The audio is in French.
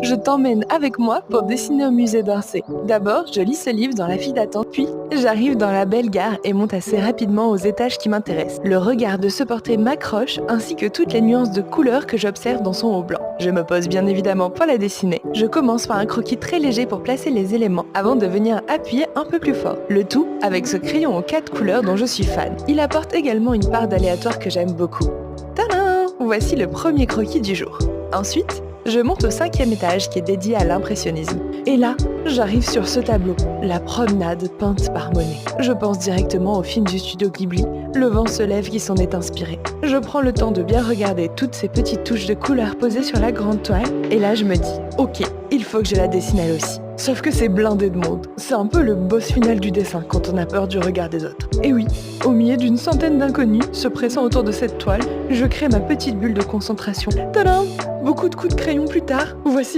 Je t'emmène avec moi pour dessiner au musée d'Orsay. D'abord, je lis ce livre dans la file d'attente, puis j'arrive dans la belle gare et monte assez rapidement aux étages qui m'intéressent. Le regard de ce portrait m'accroche, ainsi que toutes les nuances de couleurs que j'observe dans son haut blanc. Je me pose bien évidemment pour la dessiner. Je commence par un croquis très léger pour placer les éléments, avant de venir appuyer un peu plus fort. Le tout avec ce crayon aux 4 couleurs dont je suis fan. Il apporte également une part d'aléatoire que j'aime beaucoup. Tadam! Voici le premier croquis du jour. Ensuite, je monte au 5e étage qui est dédié à l'impressionnisme. Et là, j'arrive sur ce tableau, La promenade peinte par Monet. Je pense directement au film du studio Ghibli, Le vent se lève qui s'en est inspiré. Je prends le temps de bien regarder toutes ces petites touches de couleurs posées sur la grande toile, et là je me dis, ok, il faut que je la dessine elle aussi. Sauf que c'est blindé de monde. C'est un peu le boss final du dessin quand on a peur du regard des autres. Et oui, au milieu d'une centaine d'inconnus se pressant autour de cette toile, je crée ma petite bulle de concentration. Tadam! Beaucoup de coups de crayon plus tard, voici